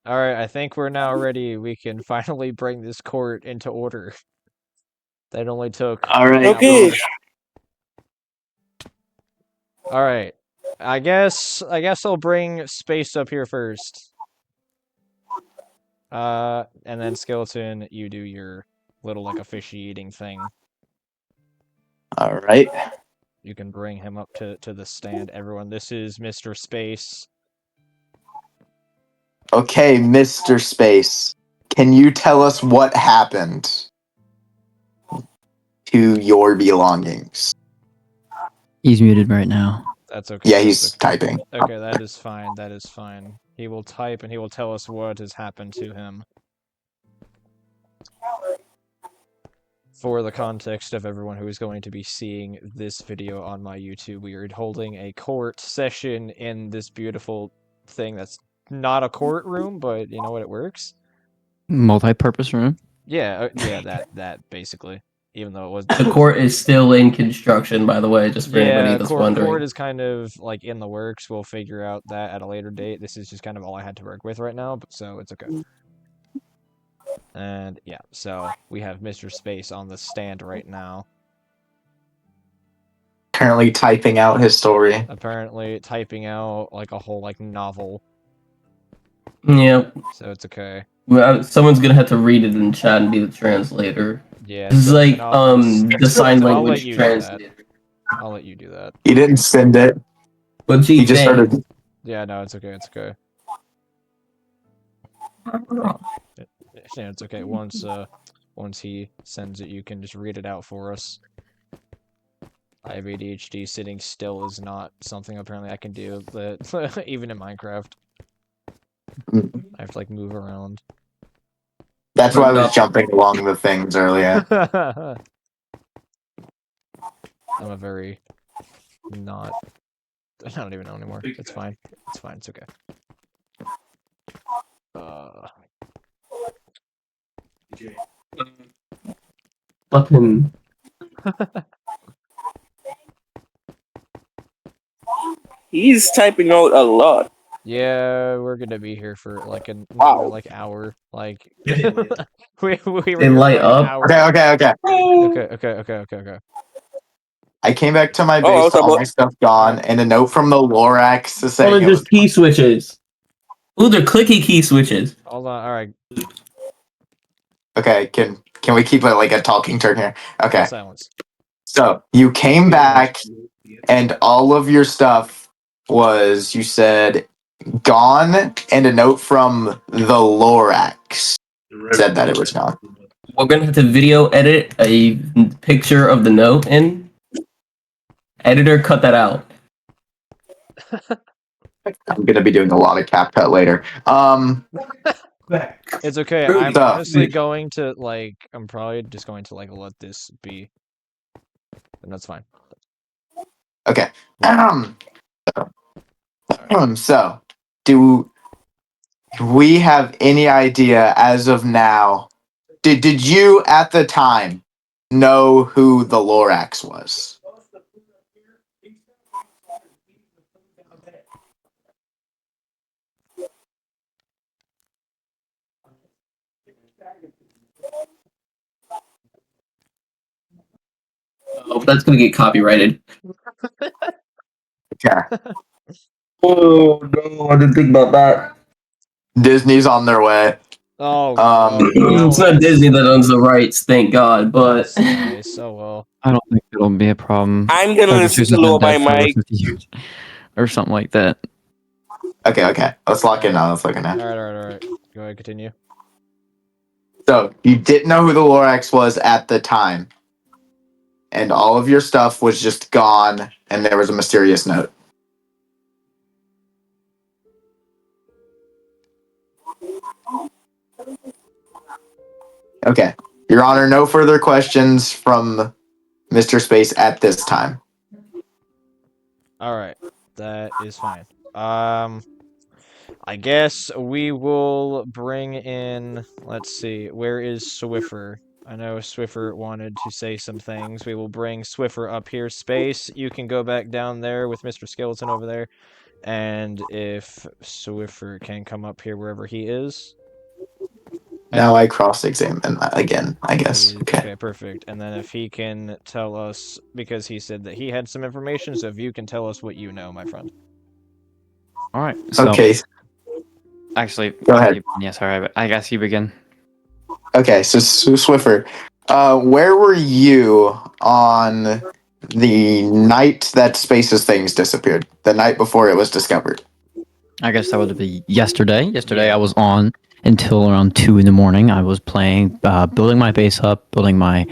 Alright, I think we're now ready. We can finally bring this court into order. That only took All right. an Okay. hour. Alright. I guess I'll bring Space up here first. And then Skeleton, you do your little like officiating thing. All right. You can bring him up to the stand. Everyone, this is Mr. Space. Okay, Mr. Space, can you tell us what happened to your belongings? He's muted right now. That's okay. Yeah, That's he's okay. typing. Okay, that is fine. That is fine. He will type and he will tell us what has happened to him. For the context of everyone who is going to be seeing this video on my YouTube, we are holding a court session in this beautiful thing that's not a courtroom, but you know what, it works. Multi-purpose room. Yeah, yeah, that basically. Even though it was The court is still in construction, by the way, just for anybody yeah, that's court wondering. is kind of like in the works. We'll figure out that at a later date. This is just kind of all I had to work with right now, but so it's okay. And yeah, so we have Mr. Space on the stand right now. Currently typing out his story. Apparently typing out like a whole like novel. Yeah. So it's okay. Well, someone's gonna have to read it in chat and be the translator. Yeah, This is so, like the sign so I'll let language you do that. translator. I'll let you do that. He didn't send it. What'd He she just think? started. Yeah, no, it's okay, it's okay. Yeah, it's okay. Once he sends it, you can just read it out for us. I have ADHD. Sitting still is not something apparently I can do, but even in Minecraft. I have to like move around. That's why I was jumping along the things earlier. I'm a very not. I don't even know anymore. It's fine. It's fine. It's okay. Button. He's typing out a lot. Yeah, we're gonna be here for like an hour. Like we were They here light for like an up. hour. Okay. I came back to my Oh, I base, was all about- my stuff gone, and a note from the Lorax to say All it just was key switches. Ooh, they're clicky key switches. Hold on. All right. okay. Can we keep it like a talking turn here? Okay. Silence. So you came back, and all of your stuff was, you said, gone, and a note from the Lorax said that it was gone. We're gonna have to video edit a picture of the note in. Editor, cut that out. I'm gonna be doing a lot of CapCut later. It's okay. I'm honestly going to like. I'm probably just going to like let this be, and that's fine. Okay. So, do we have any idea as of now? Did you at the time know who the Lorax was? Oh, that's gonna get copyrighted. Yeah. Oh no, I didn't think about that. Disney's on their way. Oh, It's not Disney that owns the rights, thank God, but that's nice. Oh well. I don't think it'll be a problem. I'm gonna listen to lower my mic. Or something like that. Okay. Let's lock in now. All right. Go ahead, continue. So, you didn't know who the Lorax was at the time. And all of your stuff was just gone, and there was a mysterious note. Okay. Your Honor, no further questions from Mr. Space at this time. All right, that is fine. I guess we will bring in. Let's see. Where is Swiffer? I know Swiffer wanted to say some things. We will bring Swiffer up here. Space, you can go back down there with Mr. Skeleton over there. and if Swiffer can come up here wherever he is. Now I cross-examine again, I guess. Okay. Okay, perfect. And then if he can tell us, because he said that he had some information, so if you can tell us what you know, my friend. All right. So, Okay. actually, Go ahead. Yeah, sorry, but I guess you begin. Okay, so Swiffer, where were you on the night that Space's things disappeared? The night before it was discovered? I guess that would be yesterday. Yesterday, Yeah. I was on until around 2 in the morning. I was playing, building my base up, building my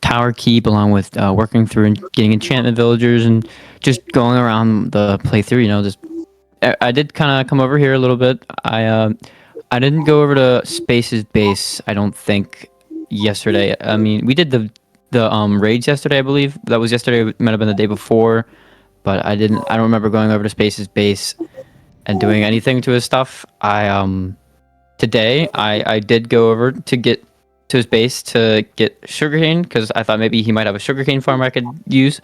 tower keep, along with working through and getting enchantment villagers, and just going around the playthrough. You know, just I did kind of come over here a little bit. I didn't go over to Space's base. I don't think yesterday. I mean, we did the raids yesterday. I believe that was yesterday. It might have been the day before, but I didn't. I don't remember going over to Space's base and doing anything to his stuff. Today I did go over to get to his base to get sugarcane because I thought maybe he might have a sugarcane farm I could use.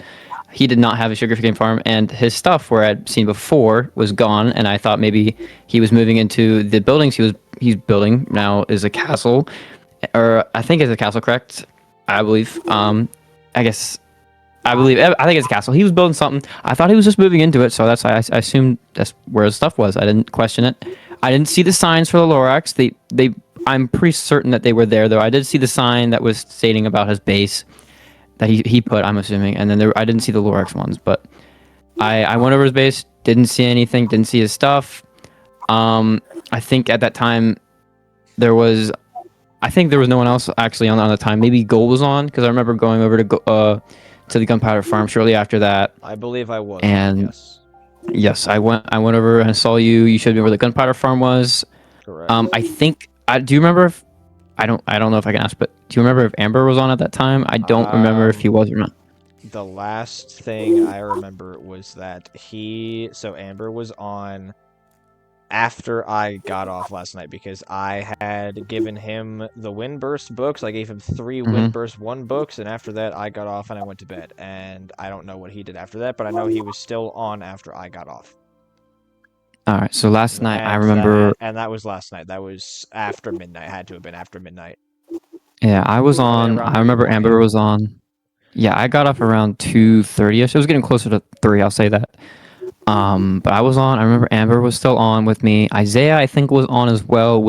He did not have a sugarcane farm, and his stuff where I'd seen before was gone. And I thought maybe he was moving into the buildings he's building now is a castle, or I think it's a castle, correct? I believe. I guess I think it's a castle. He was building something. I thought he was just moving into it, so that's why I assumed that's where his stuff was. I didn't question it. I didn't see the signs for the Lorax. I'm pretty certain that they were there, though. I did see the sign that was stating about his base that he put, I'm assuming, and then I didn't see the Lorax ones, but I went over his base, didn't see anything, didn't see his stuff. I think at that time there was no one else actually on the time. Maybe Gold was on because I remember going over to the gunpowder farm shortly after that. I believe I was. And yes. Yes, I went over and saw you. You showed me where the gunpowder farm was. Correct. I think do you remember if I don't know if I can ask, but do you remember if Amber was on at that time? I don't remember if he was or not. The last thing I remember was that Amber was on after I got off last night because I had given him the Windburst books. I gave him 3 Windburst 1 books, and after that I got off and I went to bed. And I don't know what he did after that, but I know he was still on after I got off. All right, so last night I And remember, that was last night. That was after midnight. It had to have been after midnight. yeah, I was on. around I remember 3 Amber was on. Yeah, I got off around 2:30ish. It was getting closer to 3. I'll say that. But I was on. I remember Amber was still on with me. Isaiah, I think, was on as well.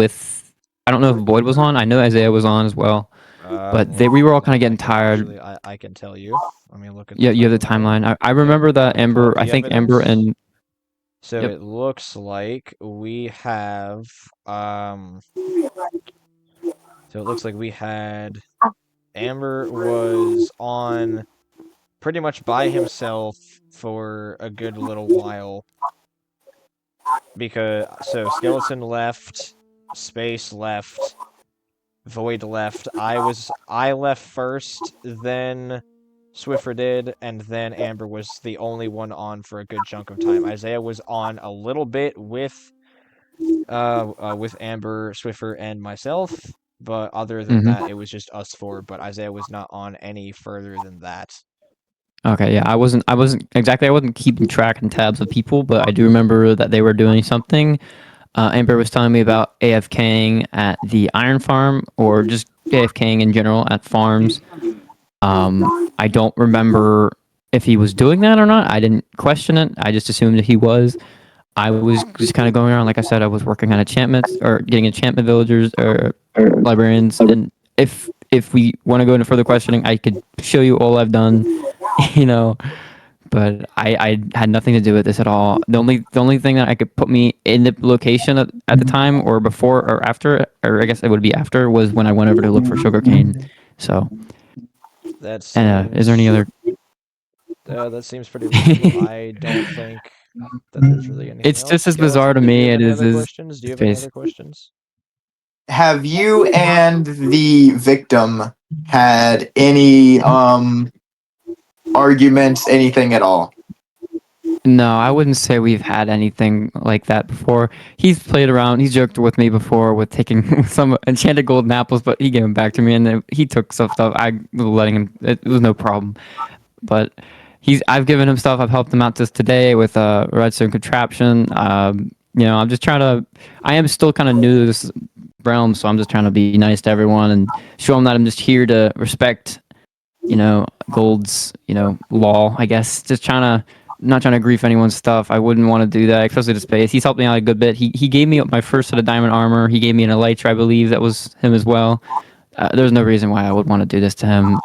I don't know if Boyd was on. I know Isaiah was on as well. But we were all kind of getting tired. Actually, I can tell you. Let me look at. Yeah, you have the timeline. I remember that Let me pull Amber. up I the think Amber evidence. and So Yep. it looks like we have So it looks like we had Amber was on pretty much by himself for a good little while. Because Skeleton left, Space left, Void left. I left first, then Swiffer did, and then Amber was the only one on for a good chunk of time. Isaiah was on a little bit with Amber, Swiffer, and myself, but other than that, it was just us 4. But Isaiah was not on any further than that. Okay, yeah, I wasn't keeping track and tabs of people, but I do remember that they were doing something. Amber was telling me about AFKing at the iron farm, or just AFKing in general at farms. I don't remember if he was doing that or not. I didn't question it. I just assumed that he was. I was just kind of going around, like I said, I was working on enchantments or getting enchantment villagers or librarians. And if we want to go into further questioning, I could show you all I've done, you know. But I had nothing to do with this at all. The only thing that I could put me in the location at the time, or before or after, or I guess it would be after, was when I went over to look for sugarcane. So, That seems, is there any other? that seems pretty reasonable. I don't think that there's really anything It's else. just as Skeleton, bizarre to do you me have it any is other as questions? Do you have any face. other questions? Have you and the victim had any arguments, anything at all? No, I wouldn't say we've had anything like that before. He's played around. He's joked with me before with taking some enchanted golden apples, but he gave them back to me, and then he took stuff. I was letting him. It was no problem. But I've given him stuff. I've helped him out just today with redstone contraption. I'm just trying to. I am still kind of new to this realm, so I'm just trying to be nice to everyone and show them that I'm just here to respect, Gold's, law. I guess just not trying to grief anyone's stuff. I wouldn't want to do that, especially to space. He's helped me out a good bit. He gave me my first set of diamond armor. He gave me an elytra, I believe that was him as well. There's no reason why I would want to do this to him.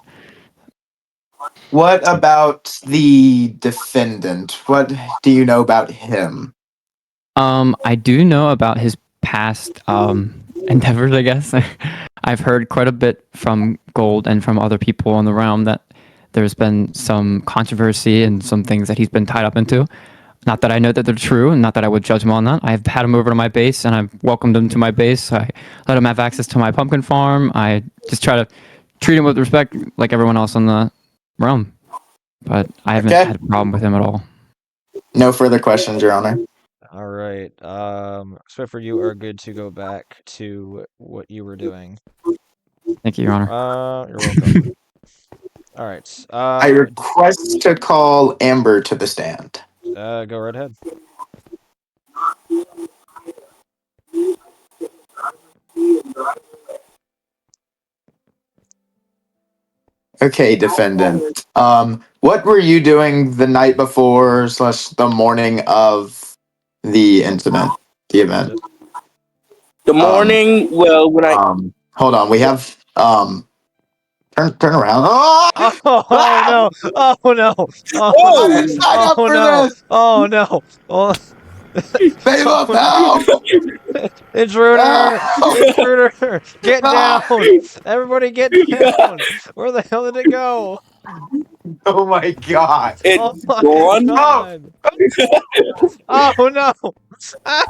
What about the defendant? What do you know about him? I do know about his past endeavors, I guess. I've heard quite a bit from Gold and from other people in the realm that there's been some controversy and some things that he's been tied up into. Not that I know that they're true, and not that I would judge him on that. I've had him over to my base, and I've welcomed him to my base. I let him have access to my pumpkin farm. I just try to treat him with respect like everyone else in the realm. But I haven't had a problem with him at all. No further questions, Your Honor. All right. Swiffer, you are good to go back to what you were doing. Thank you, Your Honor. You're welcome. All right. I request to call Amber to the stand. Go right ahead. Okay, defendant. What were you doing the night before / the morning of the incident, the event? The morning, well, when I Hold on, we have turn around. Oh, Oh no! Oh no! I Oh didn't sign up for no! this. Oh no! Oh, Babe, up now. intruder! No. Intruder! Get No. down! Everybody get down! Where the hell did it go? Oh my god. it's Oh my gone. god! Oh no! Ah!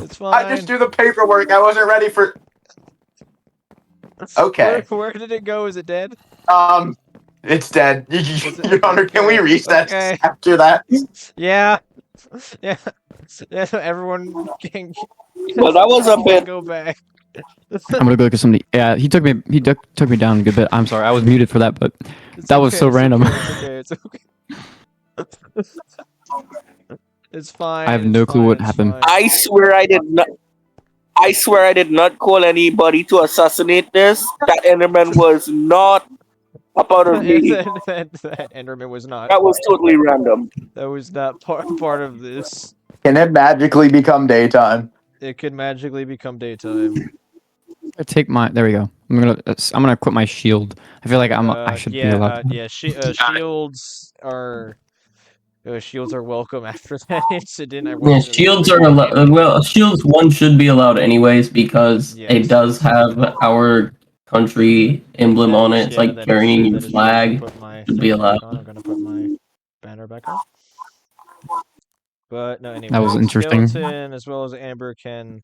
It's fine. I just do the paperwork. I wasn't ready for. Okay. Where did it go? Is it dead? It's dead. it- Your Honor, can we reset Okay. after that? Yeah. Yeah. Yeah. Everyone can Well, that was a bit. go back. I'm gonna go look at somebody. Yeah, he took me down a good bit. I'm sorry, I was muted for that, but It's that was so it's random. It's okay. It's fine. I have it's no clue fine, what it's happened. fine. I swear I did not. I swear I did not call anybody to assassinate this. That Enderman was not a part of me. that Enderman was not. That was totally random. That was not part of this. Can it magically become daytime? It could magically become daytime. I take my. There we go. I'm gonna equip my shield. I feel like I should be allowed. Shields are. Shields are welcome after that incident. I Yeah, wasn't really shields sure are what allowed. Well, shields one should be allowed anyways because Yes. it does have our country emblem on it. It's like that is carrying true, your that is true. I'm flag. gonna put my Should be thing back allowed. on. I'm gonna put my banner back on. But no, anyway. That was interesting. Skeleton as well as Amber can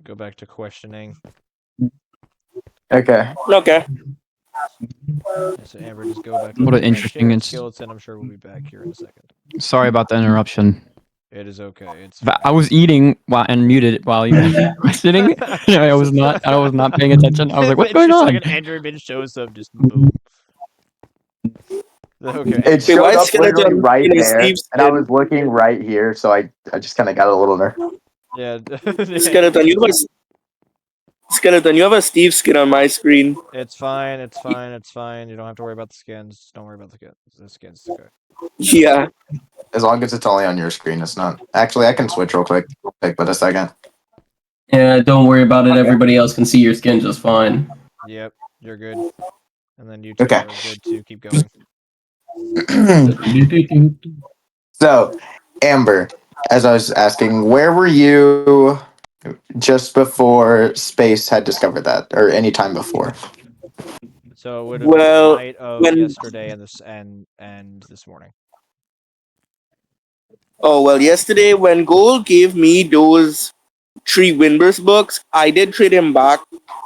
go back to questioning. Okay. Okay. So Amber, just go back. What over an to interesting Skeleton. I'm sure we'll be back here in a second. Sorry about the interruption. It is okay. It's. But I was eating and muted while you were sitting. I was not paying attention. I was like, "What's going just on?" like an Enderman shows up, just boom. Okay. It Anyway. showed why up literally skeleton right in a there, Steve's and I skin? was looking right here, so I just kind of got a little nervous. Yeah. Skeleton, you have a Steve skin on my screen. It's fine. It's fine. It's fine. You don't have to worry about the skins. Don't worry about the skins. The skins. It's okay. Yeah. As long as it's only on your screen, it's not. Actually, I can switch real quick. Take but a second. Yeah, don't worry about it. Okay. Everybody else can see your skin just fine. Yep. You're good. And then you two Okay. are good to keep going. So, Amber, as I was asking, where were you just before Space had discovered that, or any time before? So it would have Well, been the night of when- yesterday and this morning. Oh, well, yesterday when Gold gave me those 3 Windburst books, I did trade him back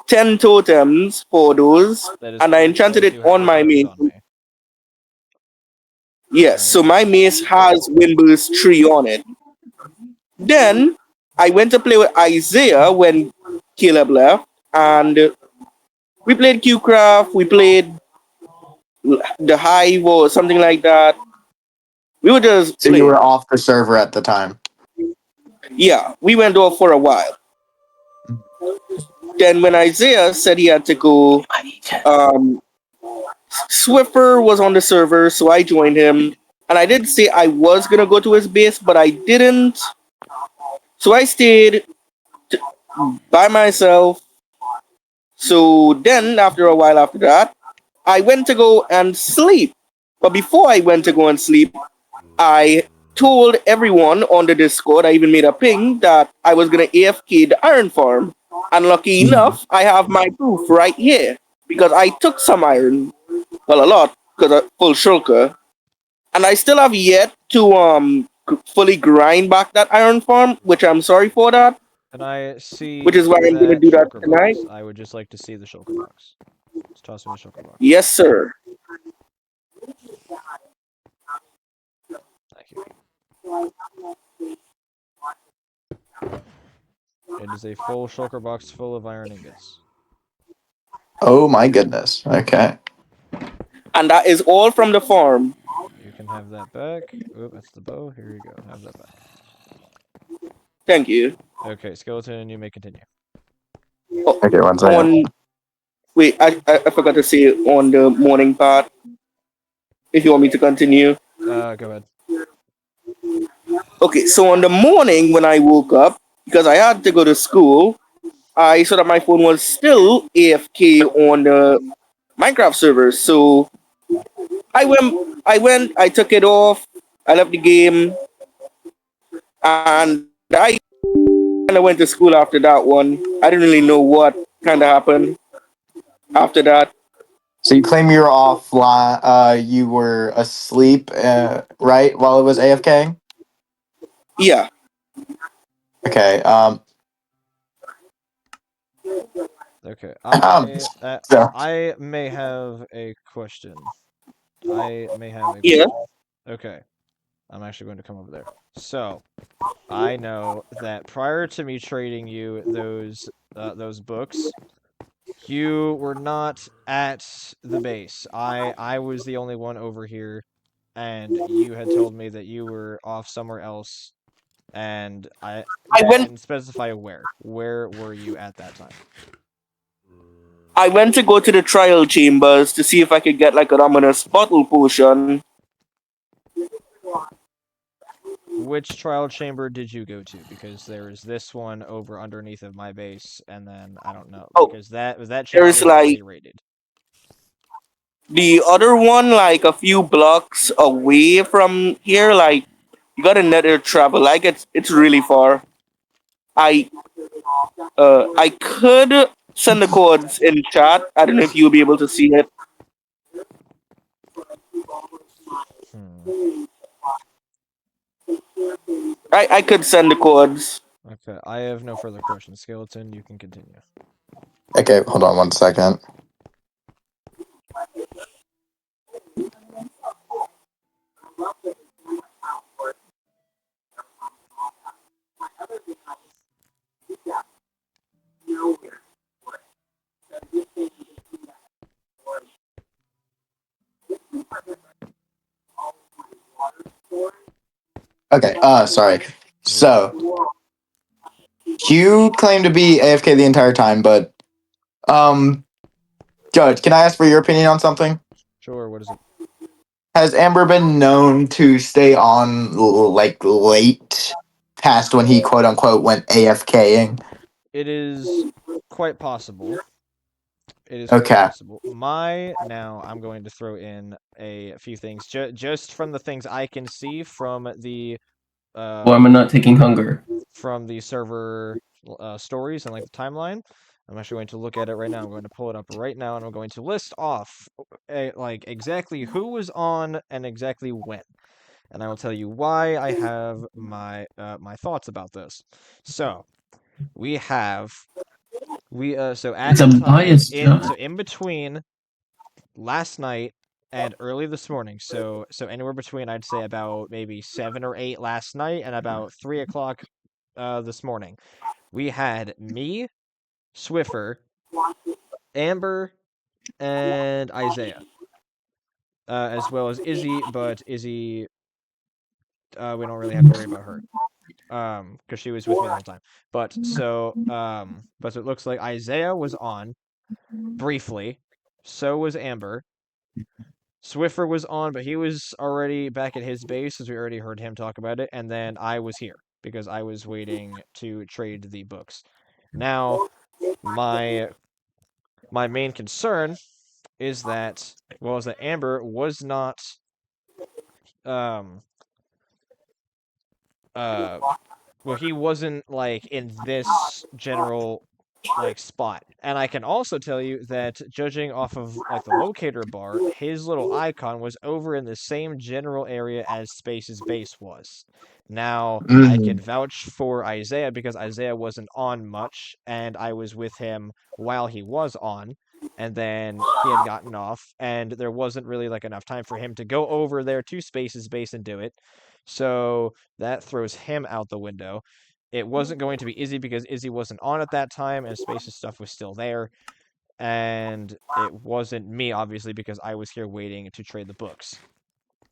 10 totems for those. That is And I correct. enchanted do it have on my those mace. on me. Yes, so my mace has Windburst 3 on it. Then I went to play with Isaiah when Caleb left, and we played Qcraft, we played the Hive or something like that. We were just So you playing. were off the server at the time. Yeah, we went off for a while. Then when Isaiah said he had to go, um, Swiffer was on the server, so I joined him. And I did say I was gonna go to his base, but I didn't. So I stayed by myself. So then, after a while after that, I went to go and sleep. But before I went to go and sleep, I told everyone on the Discord, I even made a ping, that I was going to AFK the iron farm. And lucky enough, I have my proof right here. Because I took some iron, well, a lot, because I full shulker. And I still have yet to fully grind back that iron farm, which I'm sorry for that. Can I see Which is why I'm going to that do that shulker tonight. box? I would just like to see the shulker box. Just toss me the shulker box. Yes, sir. Thank you. It is a full shulker box full of iron ingots. Oh my goodness. Okay. And that is all from the farm. You can have that back. Oh, that's the bow. Here you go. Have that back. Thank you. Okay, skeleton, you may continue. Oh, Okay, one second. wait, I forgot to say on the morning part. If you want me to continue. Go ahead. Okay, so on the morning when I woke up, because I had to go to school, I saw that my phone was still AFK on the Minecraft server. So I took it off, I left the game, and I kind of went to school after that one. I didn't really know what kind of happened after that. So you claim you were offline. You were asleep, right, while it was AFK. Yeah. Okay. Okay. So I may have a question. Yeah. Okay. I'm actually going to come over there. So, I know that prior to me trading you those books, you were not at the base. I was the only one over here, and you had told me that you were off somewhere else, and I went and specify where. Where were you at that time? I went to go to the trial chambers to see if I could get like an ominous bottle potion. Which trial chamber did you go to? Because there is this one over underneath of my base, and then I don't know, Oh, because that chamber there's was like already raided. the other one, like a few blocks away from here. Like you got to nether travel. Like it's really far. I I could send the codes in chat. I don't know if you'll be able to see it. Hmm. I could send the codes. Okay, I have no further questions. Skeleton, you can continue. okay, hold on one second. Okay. Sorry. So you claim to be AFK the entire time, but Judge, can I ask for your opinion on something? Sure, what is it? Has Amber been known to stay on like late past when he quote unquote went AFKing? It is quite possible. It is quite Okay. possible. Now I'm going to throw in a few things just from the things I can see Why am I not taking hunger? from the server stories and like the timeline. I'm actually going to look at it right now. I'm going to pull it up right now, and I'm going to list off like exactly who was on and exactly when, and I will tell you why I have my thoughts about this. So we have so at It's the a time biased judge. in between last night and early this morning. So anywhere between, I'd say, about maybe 7 or 8 last night and about 3 o'clock this morning. We had me, Swiffer, Amber, and Isaiah. as well as Izzy, but Izzy, we don't really have to worry about her. Because she was with me the whole time. But so it looks like Isaiah was on briefly. So was Amber. Swiffer was on, but he was already back at his base, as we already heard him talk about it. And then I was here because I was waiting to trade the books. Now, my main concern is that Amber was not um uh well, he wasn't like in this general like spot. And I can also tell you that judging off of like the locator bar, his little icon was over in the same general area as Space's base was. Now, I can Mhm. vouch for Isaiah because Isaiah wasn't on much, and I was with him while he was on, and then he had gotten off, and there wasn't really like enough time for him to go over there to Space's base and do it. So that throws him out the window. It wasn't going to be Izzy because Izzy wasn't on at that time and Space's stuff was still there. And it wasn't me, obviously, because I was here waiting to trade the books.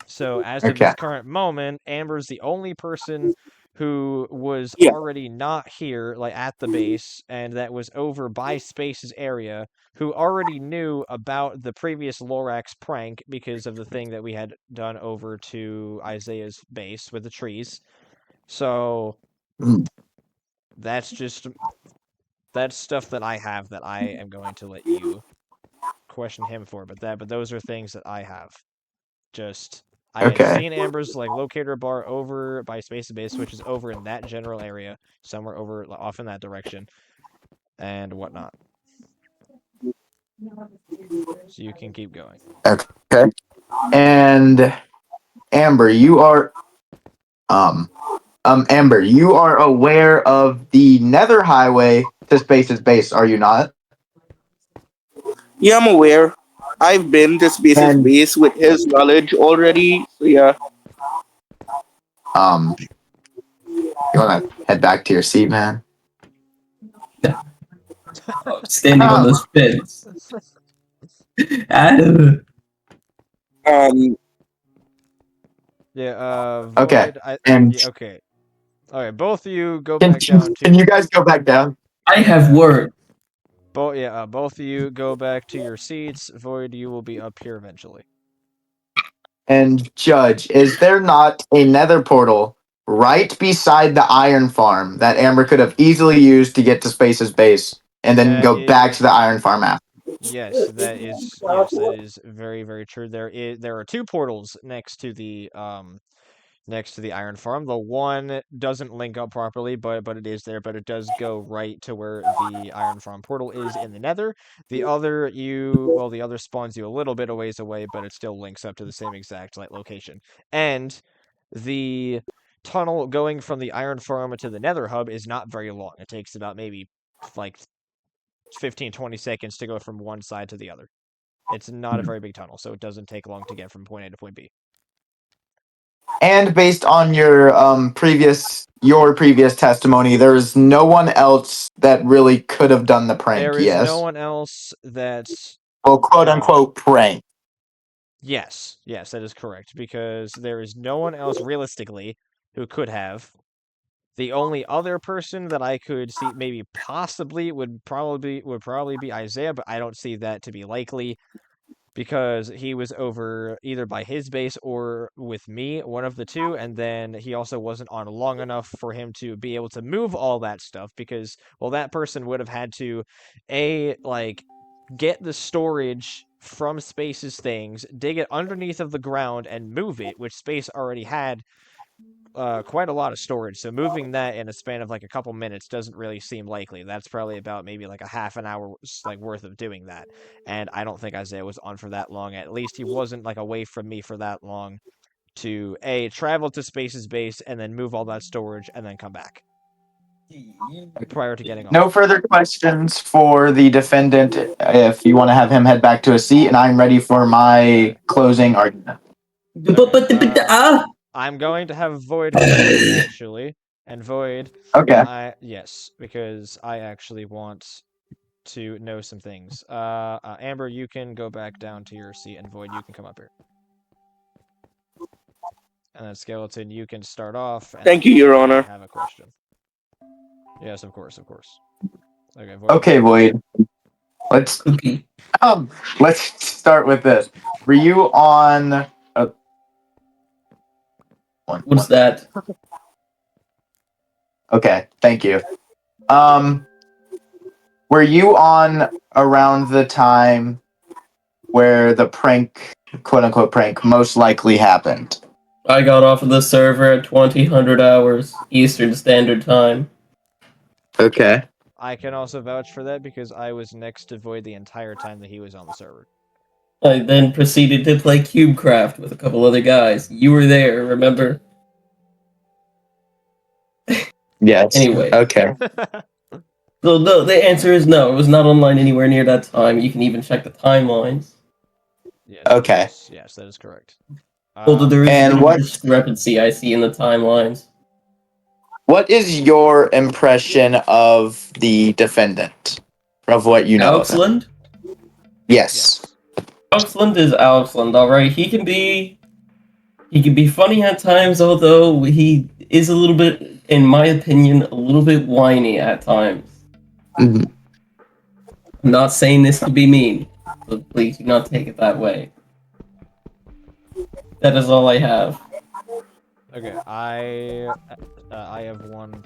So as of this Okay. current moment, Amber's the only person who was Yeah. already not here, like at the base, and that was over by Space's area, who already knew about the previous Lorax prank because of the thing that we had done over to Isaiah's base with the trees. So Mm. that's stuff that I have that I am going to let you question him for, but those are things that I have. Just I had Okay. seen Amber's like locator bar over by Space Base, which is over in that general area, somewhere over off in that direction, and whatnot. So you can keep going. Okay. And Amber, you are um Amber, you are aware of the Nether Highway to Space's base, are you not? Yeah, I'm aware. I've been to Space's And base with his knowledge already. So yeah. um, you wanna head back to your seat, man? Standing on Um, those fence. Adam. Um. Yeah, okay. Void. And Yeah, okay. All right, both of you go can back down can to. you guys go back down? I have work. Both of you go back to your seats. Void, you will be up here eventually. And Judge, is there not a Nether portal right beside the iron farm that Amber could have easily used to get to Space's base and then That go back to the is iron farm after? Yes, that is very, very true. There are two portals next to the iron farm. The one doesn't link up properly, but it is there, but it does go right to where the iron farm portal is in the nether. The other spawns you a little bit a ways away, but it still links up to the same exact like location. And the tunnel going from the iron farm to the nether hub is not very long. It takes about maybe like 15-20 seconds to go from one side to the other. It's not a very big tunnel, so it doesn't take long to get from point A to point B. And based on your previous testimony, there's no one else that really could have done the There prank. is no Yes, one else that's well, quote um unquote prank. yes, that is correct because there is no one else realistically who could have. The only other person that I could see maybe possibly would probably be Isaiah, but I don't see that to be likely because he was over either by his base or with me, one of the two, and then he also wasn't on long enough for him to be able to move all that stuff because, well, that person would have had to, like, get the storage from Space's things, dig it underneath of the ground, and move it, which Space already had quite a lot of storage. So moving that in a span of like a couple minutes doesn't really seem likely. That's probably about maybe like a half an hour like worth of doing that. And I don't think Isaiah was on for that long. At least he wasn't like away from me for that long to travel to Space's base and then move all that storage and then come back prior to getting No off. further questions for the defendant. If you want to have him head back to a seat, and I'm ready for my closing argument. Okay. Ah. I'm going to have Void go first actually. And Void, Okay. yes, because I actually want to know some things. Amber, you can go back down to your seat, and Void, you can come up here. And then Skeleton, you can start off. And Thank you, Your Honor. I have a question. Yes, of course. Okay, Void. Okay, Void. Let's Okay. let's start with this. Were you on? What's that? Okay, thank you. Were you on around the time where the prank, quote unquote prank, most likely happened? I got off of the server at 2000 hours Eastern Standard Time. Okay. I can also vouch for that because I was next to Void the entire time that he was on the server. I then proceeded to play CubeCraft with a couple other guys. You were there, remember? Yes. Anyway. Okay. So no, the answer is no. It was not online anywhere near that time. You can even check the timelines. Yes. Okay. Yes, that is correct. Although there is And some what- discrepancy I see in the timelines. What is your impression of the defendant? Of what you know of him? Auxland? Yes. Auxland is Auxland, alright. He can be funny at times, although he is a little bit, in my opinion, a little bit whiny at times. Mhm. I'm not saying this to be mean, so please do not take it that way. That is all I have. Okay, I have one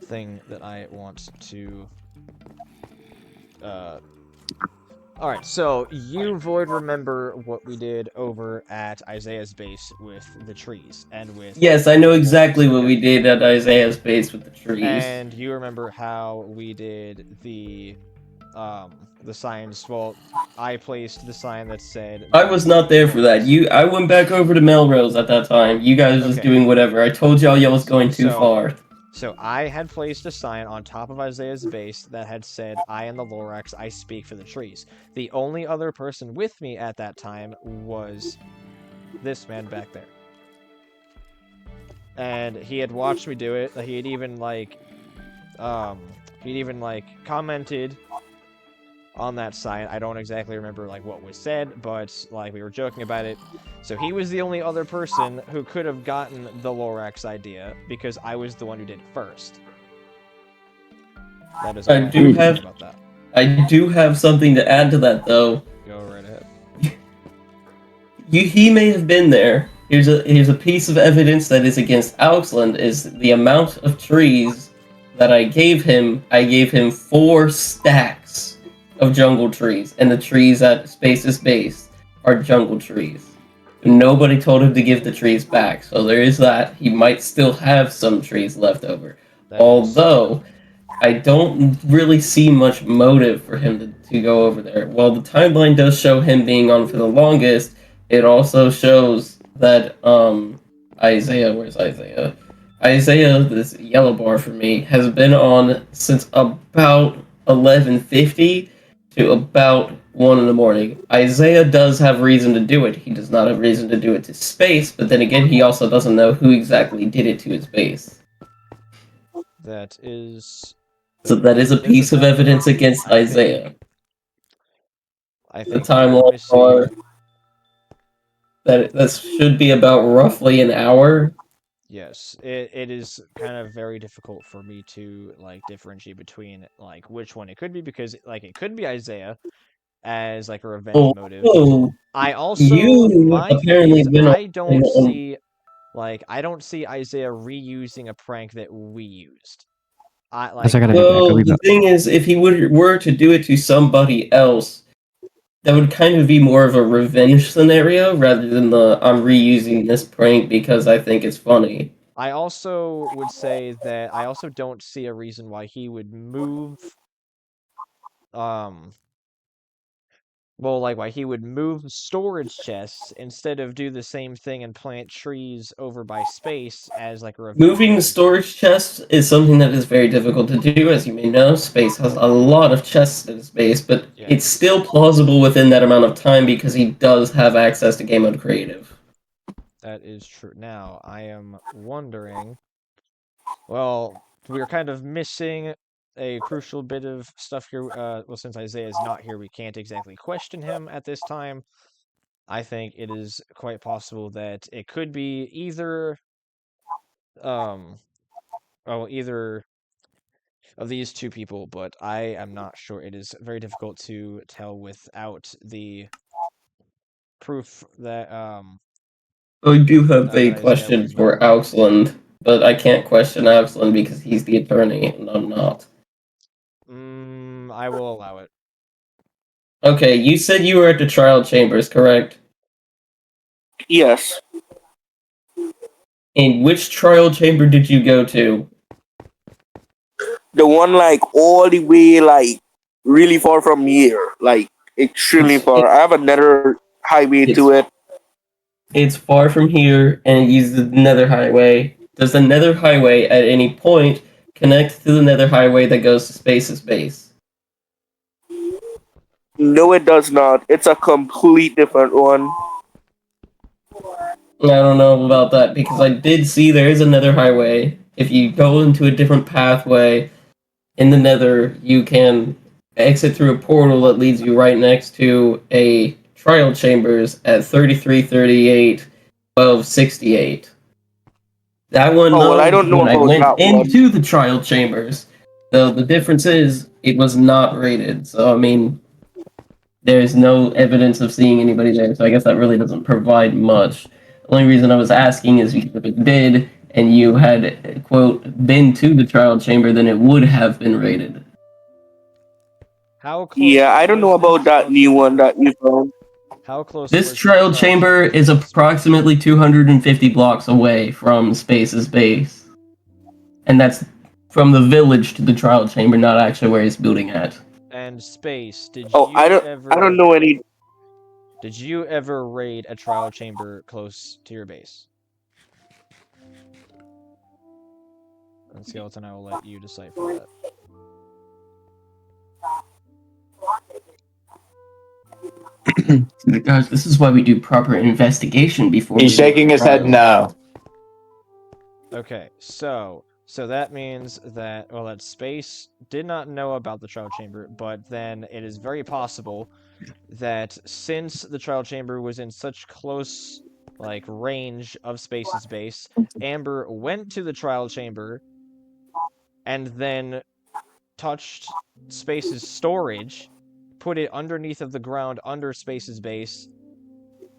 thing that I want to. All right, so you, Void, remember what we did over at Isaiah's base with the trees and with. Yes, I know exactly what we did at Isaiah's base with the trees. And you remember how we did the signs. Well, I placed the sign that said. I was not there for that. I went back over to Melrose at that time. You guys was doing whatever. I told y'all was going too far. So I had placed a sign on top of Isaiah's base that had said, "I am the Lorax, I speak for the trees." The only other person with me at that time was this man back there. And he had watched me do it. He'd even commented on that sign. I don't exactly remember what was said, but we were joking about it. So he was the only other person who could have gotten the Lorax idea because I was the one who did it first. That is all I do have about that. I do have something to add to that though. Go right ahead. He may have been there. Here's a piece of evidence that is against Auxland is the amount of trees that I gave him. I gave him 4 stacks of jungle trees, and the trees at Space's base are jungle trees. Nobody told him to give the trees back, so there is that. He might still have some trees left over. Although, I don't really see much motive for him to go over there. While the timeline does show him being on for the longest, it also shows that Isaiah, where's Isaiah? Isaiah, this yellow bar for me, has been on since about 11:50 to about 1 in the morning. Isaiah does have reason to do it. He does not have reason to do it to Space, but then again, he also doesn't know who exactly did it to his base. That is... So that is a piece of evidence against Isaiah. I The think timeline for that should be about roughly an hour. Yes, it is kind of very difficult for me to differentiate between which one it could be because it could be Isaiah as a revenge motive. I also my apparently thing is, I don't see Isaiah reusing a prank that we used. The thing is, if he were to do it to somebody else, that would kind of be more of a revenge scenario rather than I'm reusing this prank because I think it's funny. I also would say that I also don't see a reason why he would move why he would move storage chests instead of do the same thing and plant trees over by Space as a revenge. Moving the storage chests is something that is very difficult to do, as you may know. Space has a lot of chests in space, but it's still plausible within that amount of time because he does have access to Game Mode Creative. That is true. Now, I am wondering... Well, we're kind of missing a crucial bit of stuff here. Well, since Isaiah is not here, we can't exactly question him at this time. I think it is quite possible that it could be either either of these two people, but I am not sure. It is very difficult to tell without the proof that I do have that a Isaiah question was for violating. Auxland, but I can't question Auxland because he's the attorney and I'm not. I will allow it. Okay, you said you were at the trial chambers, correct? Yes. And which trial chamber did you go to? The one like all the way like really far from here. Like extremely far. I have another highway to it. It's far from here and it uses the nether highway. Does the nether highway at any point connect to the nether highway that goes to Space's base? No, it does not. It's a complete different one. I don't know about that because I did see there is another highway. If you go into a different pathway in the nether, you can exit through a portal that leads you right next to a trial chambers at 3338 1268. That one, Oh well, I though, don't know when I about went that one. into the trial chambers, the difference is it was not rated. So, I mean, there's no evidence of seeing anybody there. So, I guess that really doesn't provide much. The only reason I was asking is because if it did, and you had, quote, been to the trial chamber, then it would have been rated. How close? Yeah, I don't know was this about that trial new one chamber? that you found. How close? This was trial this chamber is to Space's approximately 250 blocks away from Space's base. And that's from the village to the trial chamber, not actually where he's building at. And Space, did Oh, you I don't ever know any. did you ever raid a trial chamber close to your base? And Skeleton, I will let you decipher that. Guys, this is why we do proper investigation before He's we go to shaking his head trial. no. Okay, so that means that that Space did not know about the trial chamber, but then it is very possible that since the trial chamber was in such close range of Space's base, Amber went to the trial chamber and then touched Space's storage, put it underneath of the ground under Space's base,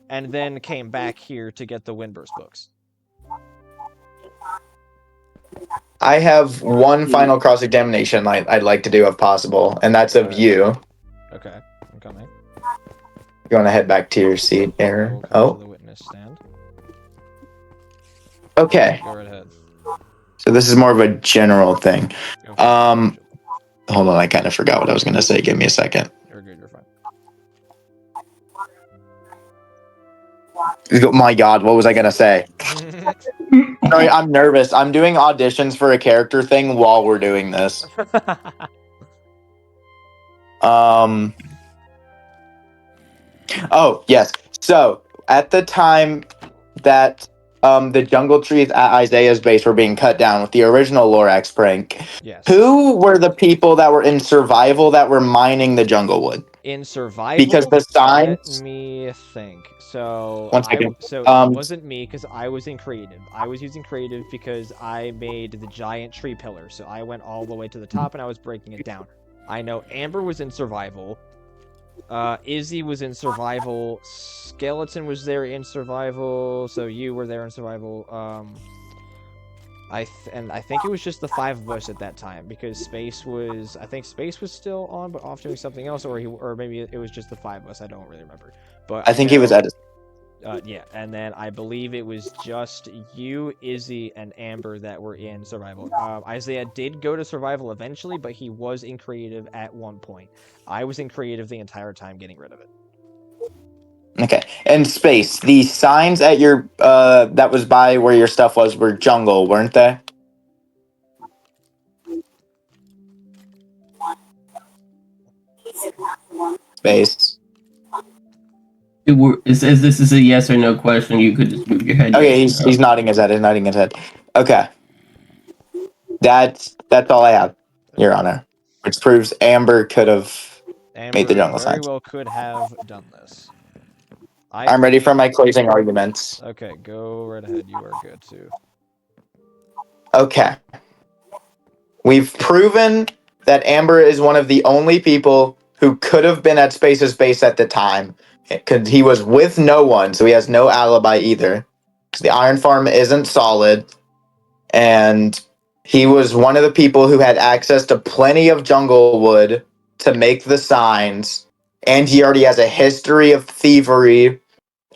and then came back here to get the Windburst books. I have one final cross-examination I'd like to do if possible, and that's of you. Okay, I'm coming. You want to head back to your seat I there? will come to the witness stand. Okay. Go right ahead. So this is more of a general thing. Go for it. Hold on, I kind of forgot what I was going to say. Give me a second. You're good, you're fine. Oh my God, what was I going to say? Sorry, I'm nervous. I'm doing auditions for a character thing while we're doing this. Oh, yes. So, at the time that the jungle trees at Isaiah's base were being cut down with the original Lorax prank, Yes. who were the people that were in survival that were mining the jungle wood? In survival? Because the signs... Let me think. So, One second. It wasn't me because I was in creative. I was using creative because I made the giant tree pillar. So I went all the way to the top and I was breaking it down. I know Amber was in survival. Izzy was in survival. Skeleton was there in survival. So you were there in survival. I think it was just the five of us at that time because Space was still on but off doing something else, or maybe it was just the five of us. I don't really remember. But I think he was at his... yeah, and then I believe it was just you, Izzy, and Amber that were in survival. Isaiah did go to survival eventually, but he was in creative at one point. I was in creative the entire time getting rid of it. Okay. And Space, the signs at your that was by where your stuff was were jungle, weren't they? Space. Is this is a yes or no question, you could just move your head. Okay, Yes or no. he's nodding his head. He's nodding his head. Okay. That's all I have, Your Honor. Which proves Amber could have made the jungle very signs. well could have done this. I'm ready for my closing arguments. Okay, go right ahead. You are good too. Okay. We've proven that Amber is one of the only people who could have been at Space's base at the time. Because he was with no one, so he has no alibi either. So the iron farm isn't solid. And he was one of the people who had access to plenty of jungle wood to make the signs. And he already has a history of thievery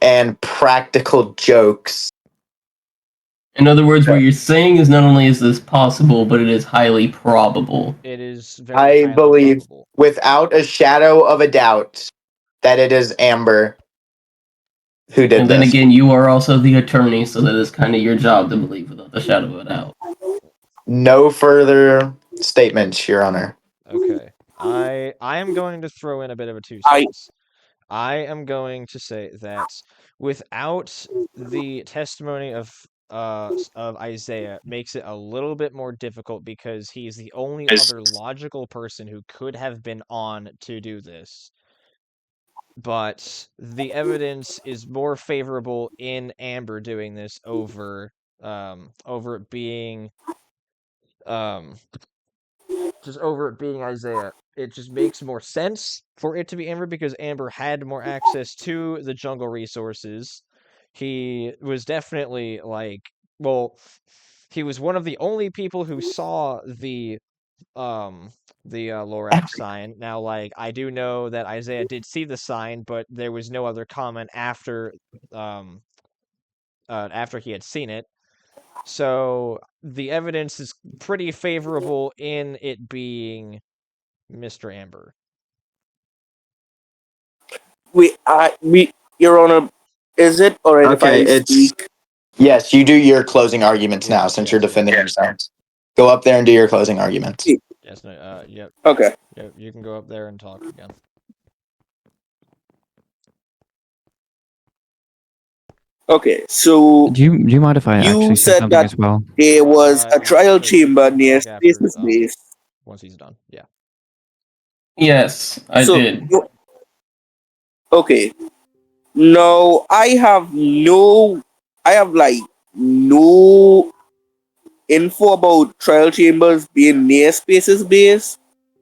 and practical jokes. In other words, what you're saying is not only is this possible, but it is highly probable. It is very I highly believe, probable. without a shadow of a doubt, that it is Amber who did And then this. again, you are also the attorney, so that is kind of your job to believe without the shadow of a doubt. No further statements, Your Honor. Okay. I am going to throw in a bit of a two I- cents. I am going to say that without the testimony of Isaiah makes it a little bit more difficult because he's the only other logical person who could have been on to do this. But the evidence is more favorable in Amber doing this over it being just over it being Isaiah. It just makes more sense for it to be Amber because Amber had more access to the jungle resources. He was definitely he was one of the only people who saw um the Lorax sign. Now, like, I do know that Isaiah did see the sign, but there was no other comment after he had seen it. So the evidence is pretty favorable in it being Mr. Amber. Your Honor, is it alright Okay, if I speak? Yes, you do your closing arguments now Yes, since you're yes, defending yes. yourself. Go up there and do your closing arguments. Yes, no, yep, Okay. yep, you can go up there and talk again. Okay. So Do you mind if I you actually say said something that as well? there was a You trial sure, you chamber can near talk after, Space's base. once he's done. Yeah. Yes, I So did. okay. No, I have like no info about trial chambers being near Space's base.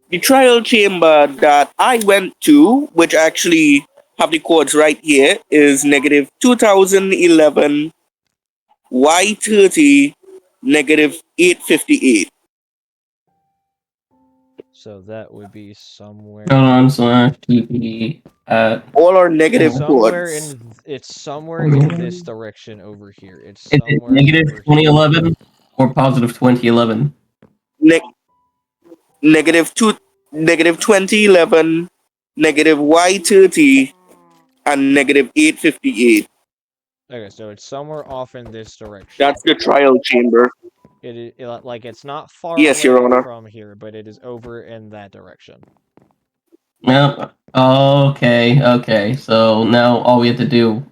The trial chamber that I went to, which actually have the codes right here, is negative 2011 Y30 negative 858. So that would be somewhere. Hold on, slash TP at. All are It's negative somewhere codes. in this direction over here. It's Is it somewhere negative over here. 2011 or positive 2011? Ne- negative 2011, negative Y30, and negative 858. Okay, so it's somewhere off in this direction. That's the trial chamber. Like, it's not far Yes, Your away Honor. from here, but it is over in that direction. No. Okay. So now all we have to do.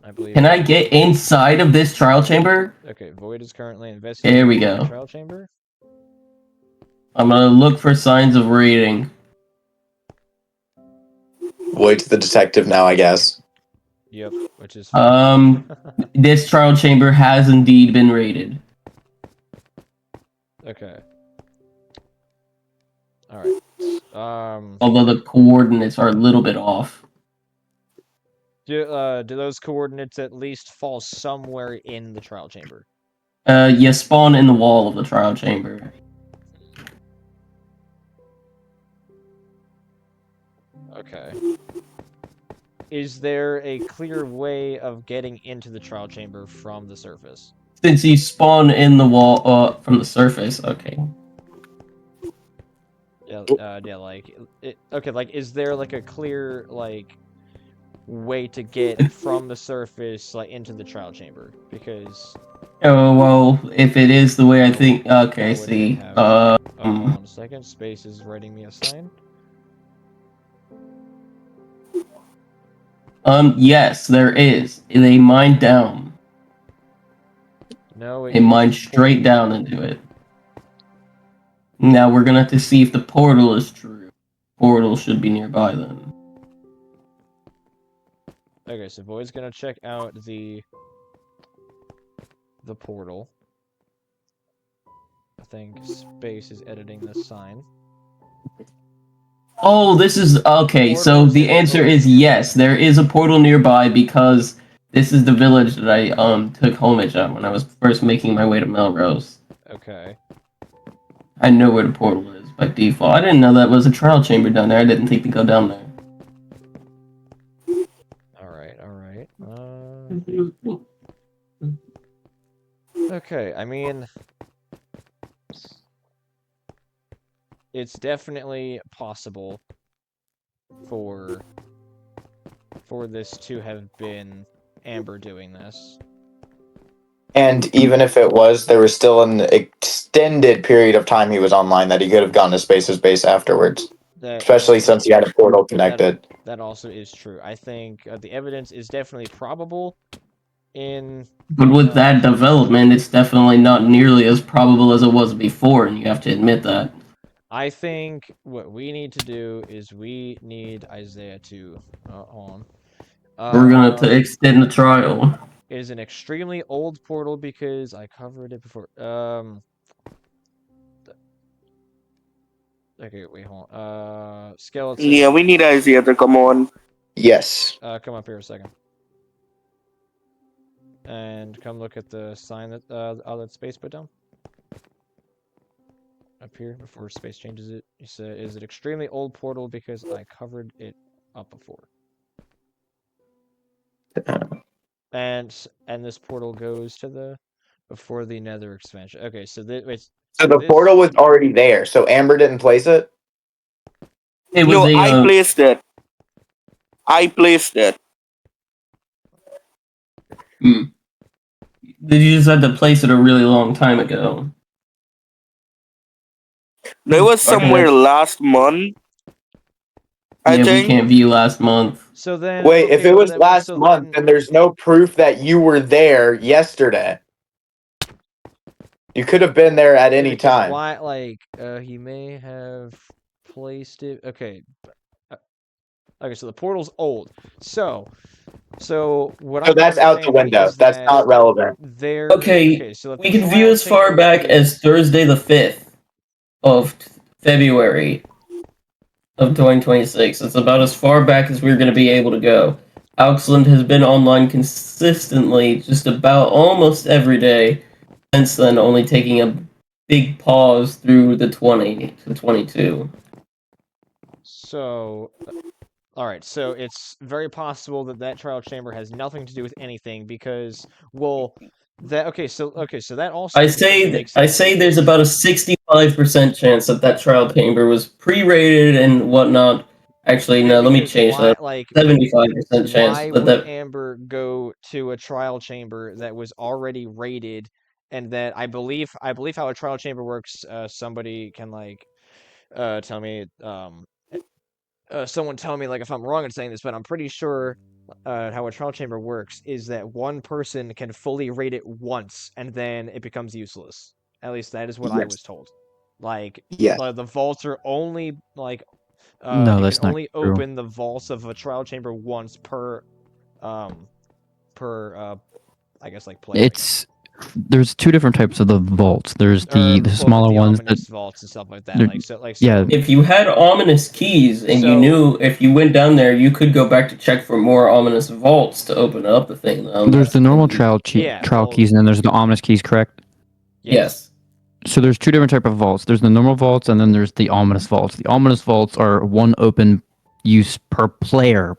I believe. Can I get inside of this trial chamber? Okay, Void is currently investigating There we the go. trial chamber. I'm gonna look for signs of raiding. Void's the detective now, I guess. Yep, which is fine. This trial chamber has indeed been raided. Okay. All right. Although the coordinates are a little bit off. Do those coordinates at least fall somewhere in the trial chamber? You spawn in the wall of the trial chamber. Okay. Is there a clear way of getting into the trial chamber from the surface? Since you spawn in the wall from the surface, okay. Yeah, like, is there, like, a clear, like, way to get from the surface, like, into the trial chamber? Because... Oh, well, if it is the way I think... Okay, that would see. have... hold on a second. Space is writing me a sign. Yes, there is. They mine down. No, They mine straight down into it. Now we're gonna have to see if the portal is true. Portal should be nearby then. Okay, so Void's gonna check out the portal. I think Space is editing this sign. Oh, this is okay. So Portals the in answer both- is yes. There is a portal nearby because this is the village that I took homage at when I was first making my way to Melrose. Okay. I know where the portal is by default. I didn't know that was a trial chamber down there. I didn't think to go down there. Alright. Okay, I mean... It's definitely possible for this to have been Amber doing this. And even if it was, there was still an extended period of time he was online that he could have gone to Space's base afterwards. Especially since he had a portal connected. That also is true. I think the evidence is definitely probable in... But with that development, it's definitely not nearly as probable as it was before, and you have to admit that. I think what we need to do is we need Isaiah to... hold on. We're gonna to extend the trial. It is an extremely old portal because I covered it before. Okay, wait, hold on. Skeleton. Yeah, we need Isaiah to come on. Yes. Come up here a second. And come look at the sign that that Space put down. Up here before Space changes it. He said, "Is it extremely old portal because I covered it up before." And this portal goes to the before the Nether expansion. Okay, so wait. So the portal was already there. So Amber didn't place it? It was No, I placed it. I placed it. Did you just have to place it a really long time ago? No, it was somewhere last month. I think. We can't view last month. So then, wait, if okay, it was last month, then there's no proof that you were there yesterday. You could have been there at any time. Why, like, he may have placed it. Okay. Okay, so the portal's old. So what So that's out the window. That's not relevant. Okay, so we can view as far back as Thursday the 5th of February of 2026. It's about as far back as we're going to be able to go. Auxland has been online consistently just about almost every day since then, only taking a big pause through the 20 to 22. So, all right. So it's very possible that trial chamber has nothing to do with anything because, well, that So that also. I say there's about a 65% chance that trial chamber was pre-rated and whatnot. Actually, no. Let me change that. 75% chance. Why would Amber go to a trial chamber that was already rated, and that I believe how a trial chamber works. Somebody can tell me someone tell me if I'm wrong in saying this, but I'm pretty sure how a trial chamber works is that one person can fully rate it once and then it becomes useless. At least that is what I was told. The vaults are only no, you that's can not only true. open the vaults of a trial chamber once per I guess player. There's two different types of the vaults. There's the smaller ones that vaults and stuff like that. yeah. If you had ominous keys and you knew if you went down there, you could go back to check for more ominous vaults to open up the thing. There's the normal trial keys, and then there's the ominous keys, correct? Yes. So there's two different type of vaults. There's the normal vaults, and then there's the ominous vaults. The ominous vaults are one open use per player.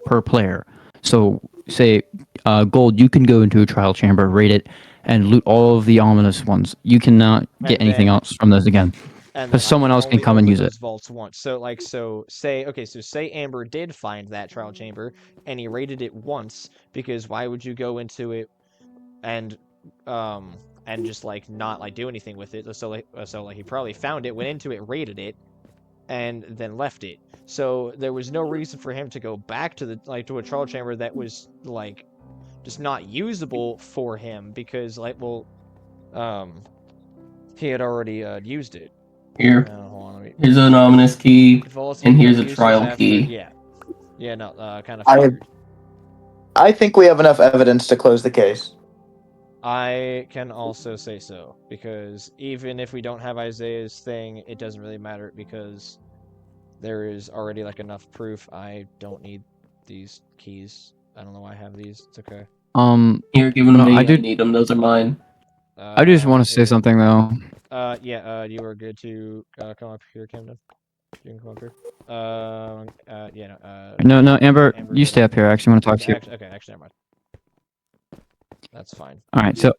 So say gold, you can go into a trial chamber, rate it, and loot all of the ominous ones. You cannot get anything else from those again, because someone else can come and use it. Vaults once. So say Amber did find that trial chamber and he rated it once, because why would you go into it and just not do anything with it? So he probably found it, went into it, rated it, and then left it. So there was no reason for him to go back to the to a trial chamber that was just not usable for him, because he had already used it. Here. Here's an ominous key, and here's a trial key. Yeah, no, kind of figured. I think we have enough evidence to close the case. I can also say so, because even if we don't have Isaiah's thing, it doesn't really matter because there is already like enough proof. I don't need these keys. I don't know why I have these. It's okay. Here, give them No, to me. I I did- need them. Those are mine. I just want to say Here. something though. Yeah. You are good to come up here, Camden. You can come up here. Yeah. No, Amber, Amber, you go stay down up here. I actually want to talk to you. Okay, actually, never mind. That's fine. All right, so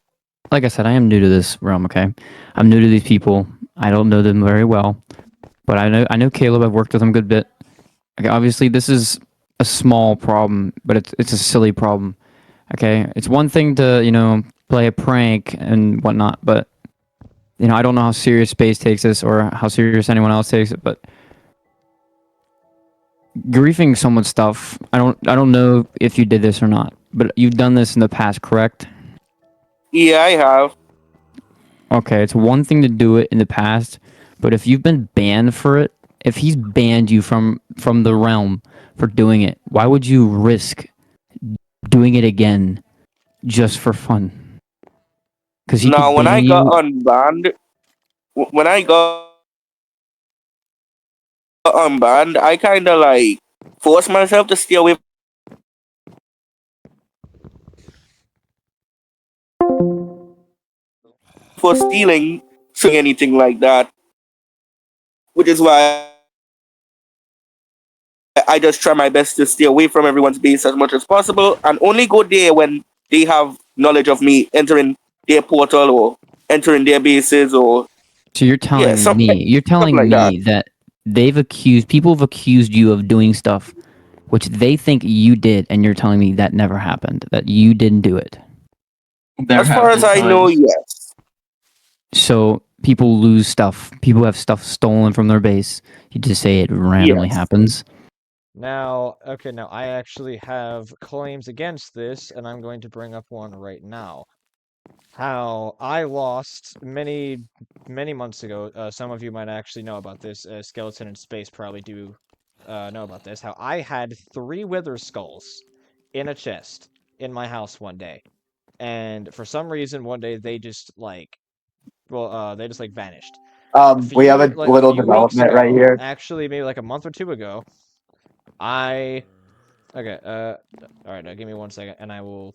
like I said, I am new to this realm. Okay, I'm new to these people. I don't know them very well, but I know Caleb. I've worked with him a good bit. Okay, obviously this is a small problem, but it's a silly problem. Okay, it's one thing to play a prank and whatnot, but I don't know how serious Space takes this or how serious anyone else takes it, but griefing someone's stuff. I don't know if you did this or not, but you've done this in the past, correct? Yeah, I have. Okay, it's one thing to do it in the past, but if you've been banned for it, if he's banned you from the realm for doing it, why would you risk doing it again just for fun? Because he Now, could when I ban got you. unbanned, when I got unbanned, I kind of like forced myself to stay away for stealing, saying anything like that, which is why I just try my best to stay away from everyone's base as much as possible and only go there when they have knowledge of me entering their portal or entering their bases or So you're yeah, telling me, you're something telling like that. me that people have accused you of doing stuff which they think you did, and you're telling me that never happened, that you didn't do it. There As far have as been I know, times. yes. So people lose stuff. People have stuff stolen from their base. You just say it randomly Yes. happens. Now, okay, now I actually have claims against this, and I'm going to bring up one right now. How I lost many months ago. Some of you might actually know about this. Skeleton in Space probably do know about this. How I had 3 wither skulls in a chest in my house one day, and for some reason one day they just they just vanished. We have a A little few weeks development right ago, here. actually maybe like a month or 2 ago, I okay. All right. Now give me 1 second, and I will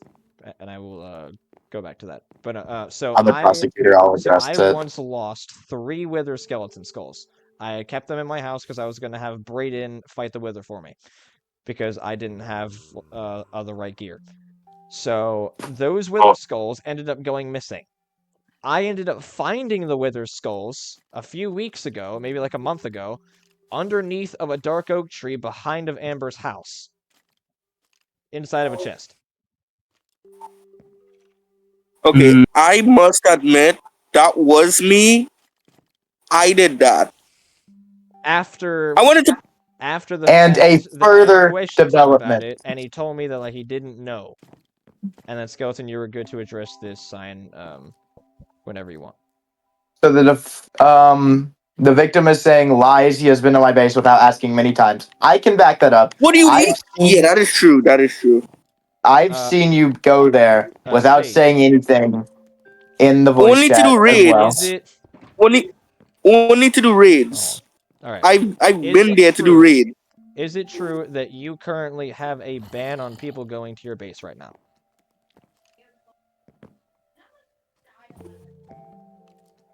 go back to that. But so I'm the prosecutor. I'll address I it. once lost 3 wither skeleton skulls. I kept them in my house because I was gonna have Brayden fight the wither for me because I didn't have the right gear. So those wither skulls ended up going missing. I ended up finding the wither skulls a few weeks ago, maybe like a month ago, underneath of a dark oak tree behind of Amber's house. Inside of a chest. Okay, I must admit that was me. I did that. After I wanted to. the And a fact that I further questioned him about development. it, and he told me that he didn't know. And then Skeleton, you were good to address this sign whenever you want. So the victim is saying lies. He has been to my base without asking many times. I can back that up. What do you mean? Yeah, that is true. That is true. I've seen you go there without Space. saying anything in the voice Only to chat do as well. Is it only to do raids? all right? I've Is been it there to do true? raid. Is it true that you currently have a ban on people going to your base right now?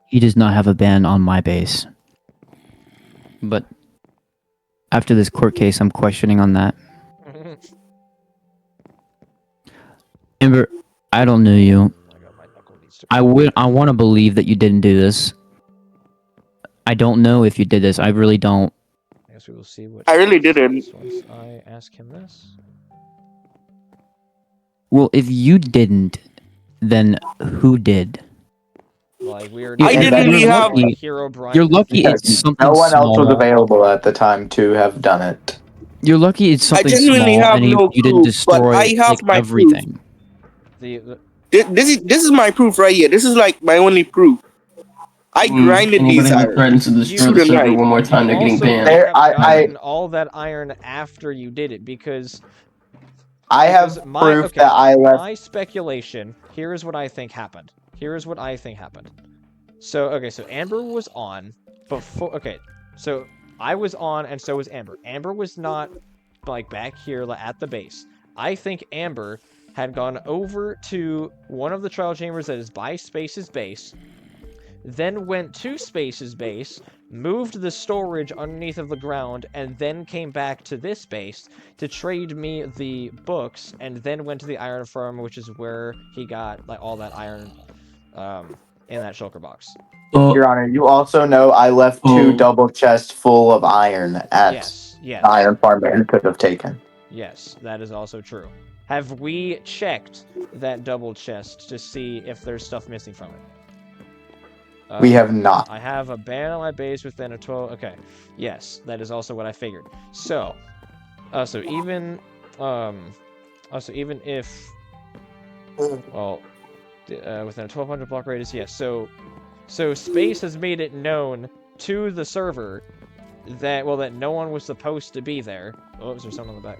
He does not have a ban on my base. But after this court case, I'm questioning on that. Amber, I don't know you. I want to believe that you didn't do this. I don't know if you did this. I really don't. I guess we will see what I really didn't. once I ask him this. Well, if you didn't, then who did? Like we are. I didn't really have. Hero Brian. You're lucky Because it's something no one else was small. available at the time to have done it. You're lucky it's I something genuinely small have and no you didn't proof, but destroy I have my everything. The This is my proof right here. This is like my only proof. I grinded these Anybody that iron. threatens to destroy the server one more time, they're getting also banned. may There- have I- gotten all that iron after you did it because I have Because proof that I left. my speculation, here is what I think happened. So, so Amber was on before, so I was on and so was Amber. Amber was not, like, back here at the base. I think Amber had gone over to one of the trial chambers that is by Space's base, then went to Space's base, moved the storage underneath of the ground, and then came back to this base to trade me the books, and then went to the iron farm, which is where he got like all that iron in that shulker box. Your Honor, you also know I left 2 double chests full of iron at Yes. the iron farm that you could have taken. Yes, that is also true. Have we checked that double chest to see if there's stuff missing from it? We have not. I have a ban on my base within a 12. Okay, yes, that is also what I figured. So, even if, well, within a 1200 block radius, yes. So Space has made it known to the server that no one was supposed to be there. Oh, is there someone on the back?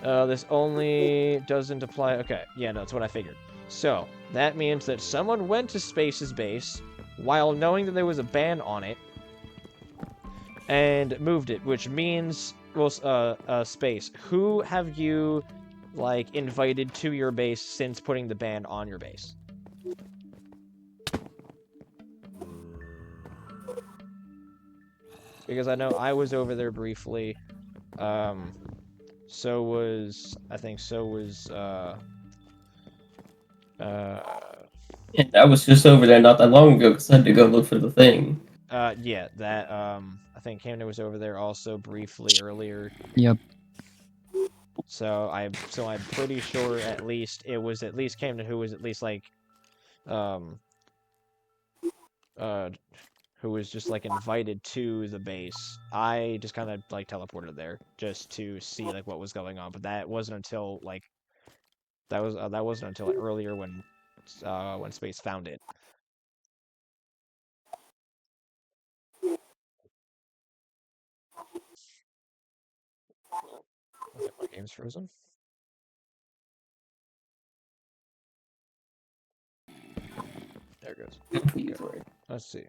Oh, this only doesn't apply. Okay, yeah, no, that's what I figured. So that means that someone went to Space's base while knowing that there was a ban on it, and moved it, which means, well, Space, who have you, like, invited to your base since putting the ban on your base? Because I know I was over there briefly, so was, And I was just over there not that long ago because I had to go look for the thing. yeah, that, I think Camden was over there also briefly earlier. Yep. So I'm pretty sure it was at least Camden who was at least, like, who was just, like, invited to the base. I just kind of, like, teleported there just to see, like, what was going on, but that wasn't until, like, that wasn't until, like, earlier when Space found it. Okay, my game's frozen. There it goes. Okay. Let's see.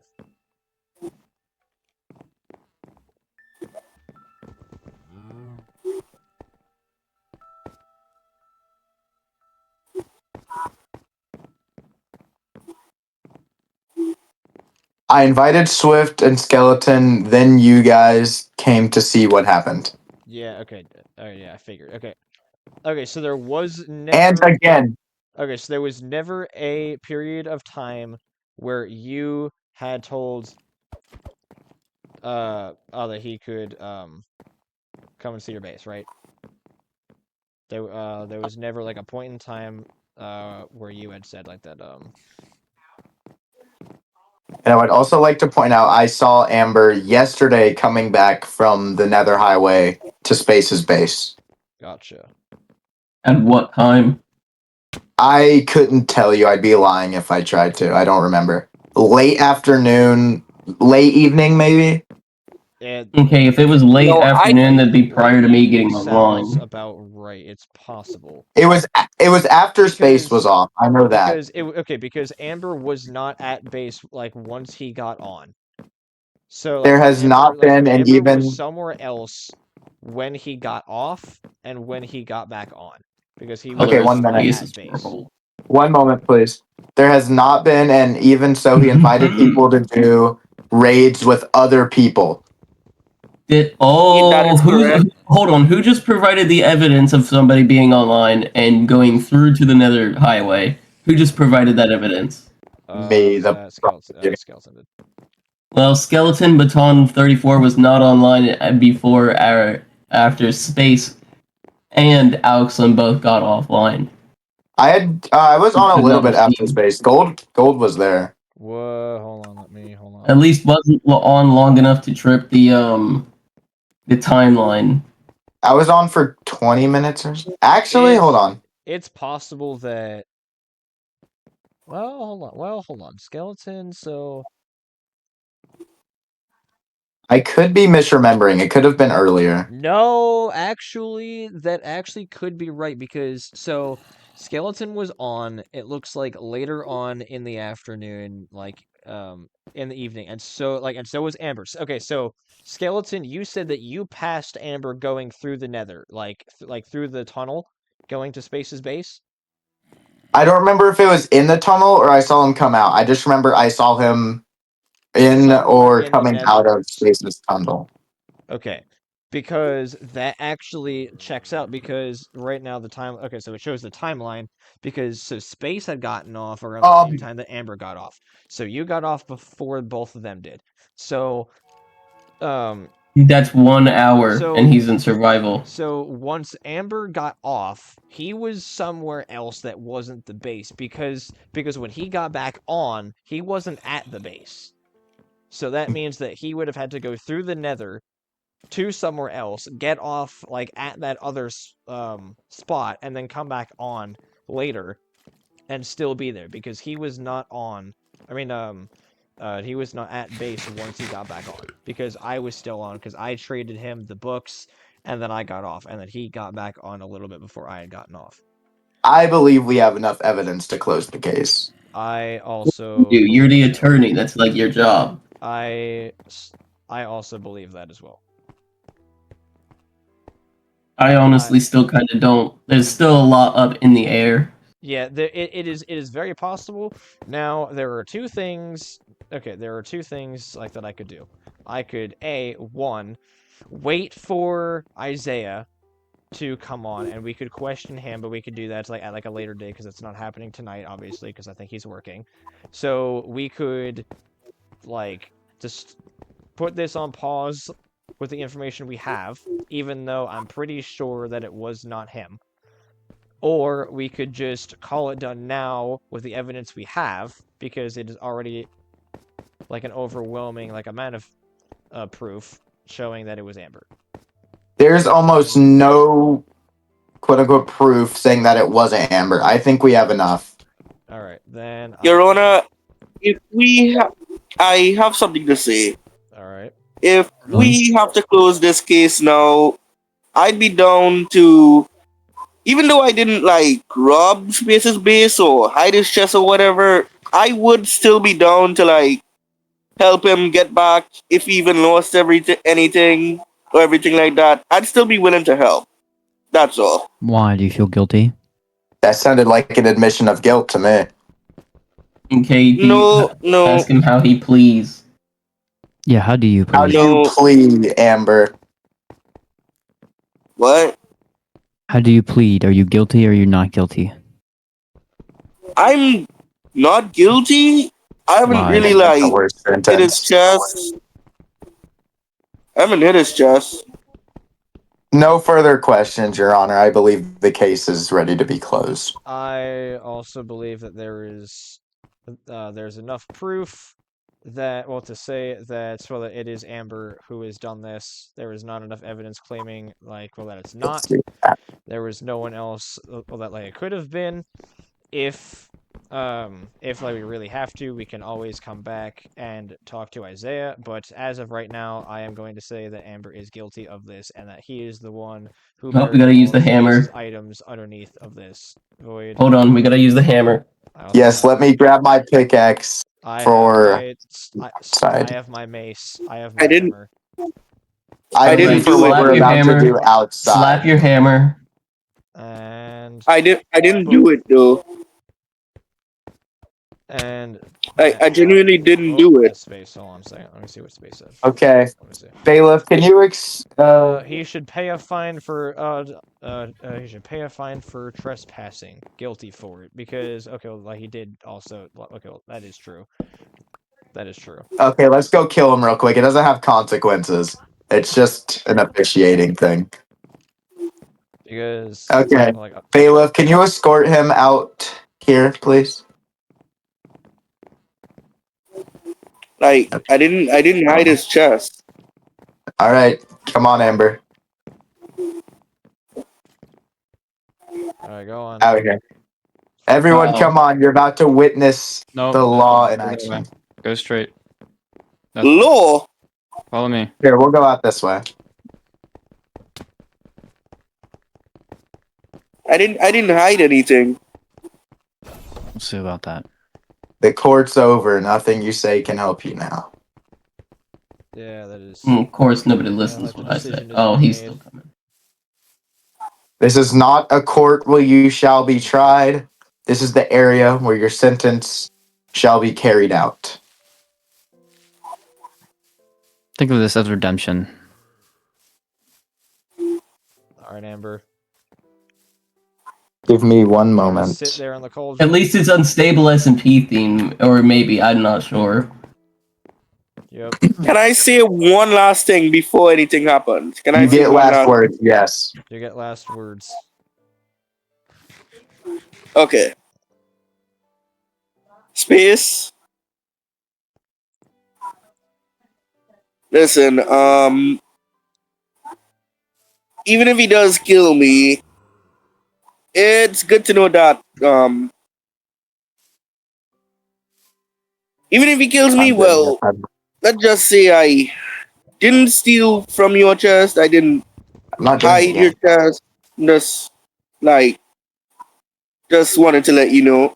I invited Swift and Skeleton, then you guys came to see what happened. Yeah, okay. Yeah, I figured. Okay, so there was never... And again... Okay, so there was never a period of time where you had told that he could come and see your base, right? There was never, like, a point in time where you had said, like, that And I would also like to point out I saw Amber yesterday coming back from the Nether Highway to Space's base. Gotcha. At what time? I couldn't tell you. I'd be lying if I tried to. I don't remember. Late afternoon, late evening, maybe? Okay, if it was late afternoon, that'd be prior to me getting online. Sounds about right. It's possible. It was after Space was off. I know that. Because Amber was not at base, like, once he got on. So, like, there has not been, and Amber even was somewhere else when he got off and when he got back on, because he was Okay, 1 not minute. at base. 1 moment, please. There has not been, and even so, he invited people to do raids with other people. Hold on, who just provided the evidence of somebody being online and going through to the Nether Highway? Who just provided that evidence? Me, Skeleton did. Well, Skeleton Baton 34 was not online before or after Space and Auxland both got offline. I was on a little bit after Space. Gold was there. Whoa, hold on. At least wasn't on long enough to trip the timeline. I was on for 20 minutes or so. Actually, hold on. It's possible that... Well, hold on. Skeleton, so... I could be misremembering. It could have been earlier. No, actually, that actually could be right because Skeleton was on, it looks like later on in the afternoon, like in the evening, and so was Amber. Okay, so Skeleton, you said that you passed Amber going through the Nether, like through the tunnel, going to Space's base. I don't remember if it was in the tunnel or I saw him come out. I just remember I saw him in Somewhere or in the coming out Nether. of Space's tunnel. Okay. Because that actually checks out because right now the time okay, so it shows the timeline because Space had gotten off around the same time that Amber got off. So you got off before both of them did. So That's 1 hour, so and he's in survival. so once Amber got off, he was somewhere else that wasn't the base because when he got back on, he wasn't at the base. So that means that he would have had to go through the Nether to somewhere else, get off like at that other spot, and then come back on later and still be there because he was not on. I mean, he was not at base once he got back on because I was still on because I traded him the books and then I got off and then he got back on a little bit before I had gotten off. I believe we have enough evidence to close the case. I also Dude, you're the believe so. attorney. That's like your job. I also believe that as well. I honestly still kind of don't. There's still a lot up in the air. Yeah, it is very possible. Now there are two things. Okay, there are two things like that I could do. I could one, wait for Isaiah to come on, and we could question him, but we could do that like at like a later day because it's not happening tonight, obviously, because I think he's working. So we could like just put this on pause with the information we have, even though I'm pretty sure that it was not him. Or we could just call it done now with the evidence we have, because it is already like an overwhelming like amount of proof showing that it was Amber. There's almost no quote-unquote proof saying that it wasn't Amber. I think we have enough. All right, then. Your Honor, I have something to say. All right. If we have to close this case now, I'd be down to, even though I didn't like rob Space's base or hide his chest or whatever, I would still be down to like help him get back if he even lost anything or everything like that. I'd still be willing to help. That's all. Why do you feel guilty? That sounded like an admission of guilt to me. Okay, No. ask him how he pleads. Yeah, how do you plead? How do you plead, Amber? What? How do you plead? Are you guilty or are you not guilty? I'm not guilty. I haven't Why? really That's the like worst hit his sentence. chest. I haven't hit his chest. No further questions, Your Honor. I believe the case is ready to be closed. I also believe that there's enough proof that to say that that it is Amber who has done this. There is not enough evidence claiming that it's not. There was no one else that it could have been. If we really have to, we can always come back and talk to Isaiah, but as of right now, I am going to say that Amber is guilty of this and that he is the one who Oh, we buried gotta all use the of Space's hammer. items underneath of this void. Hold on, we gotta use the hammer. Yes, let me grab my pickaxe I for I have my mace. I have my I didn't- hammer. I didn't mean for do what it. we're Your about hammer. to do outside. Slap your hammer. And I didn't do it though. and I genuinely didn't do it. Space. Hold on a second. Let me see what Space said. Okay. Let me see. Bailiff, can you He should pay a fine for he should pay a fine for trespassing, guilty for it, because he did also that is true. That is true. Okay, let's go kill him real quick. It doesn't have consequences. It's just an officiating thing. Because Okay. Bailiff, can you escort him out here, please? Like I didn't hide his chest. All right, come on, Amber. All right, go on. Out of here. Everyone, come on. You're about to witness No, the law in action. Go straight. Law? Follow me. Here, we'll go out this way. I didn't hide anything. We'll see about that. The court's over. Nothing you say can help you now. Yeah, that is. Of course, nobody like listens the when I decision say, has "Oh, been he's made. still coming." This is not a court where you shall be tried. This is the area where your sentence shall be carried out. Think of this as redemption. All right, Amber. Give me one You're gonna sit moment. there on the cauldron. At least it's unstable SMP theme, or maybe I'm not sure. Yep. Can I say one last thing before anything happens? Can I You say get one last last? words, yes. You get last words. Okay. Space. Listen, even if he does kill me, it's good to know that, even if he kills me, I'm doing well, it. let's just say I didn't steal from your chest, I didn't I'm not doing it hide your again. chest, just, like, just wanted to let you know.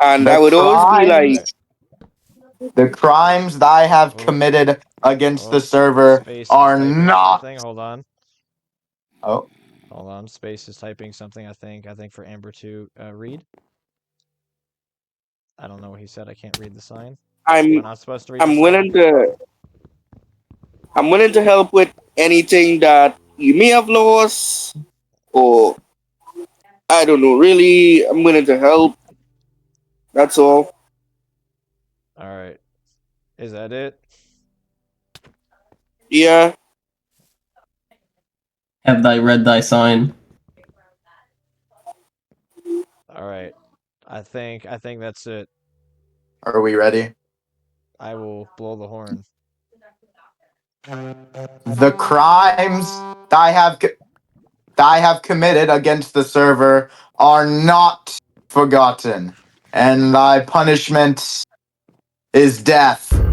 And I The would always be like, crimes, the crimes that I have Oh. committed against Oh, the server Space is are typing not. something. Hold on. Oh, Hold on. Space is typing something. I think for Amber to read. I don't know what he said. I can't read the sign. Am I not supposed to read the I'm sign? willing to, I'm willing to help with anything that you may have lost, or I don't know. Really, I'm willing to help. That's all. All right. Is that it? Yeah. Have thy read thy sign? All right. I think that's it. are we ready? I will blow the horn. The crimes that I have committed against the server are not forgotten, and thy punishment is death.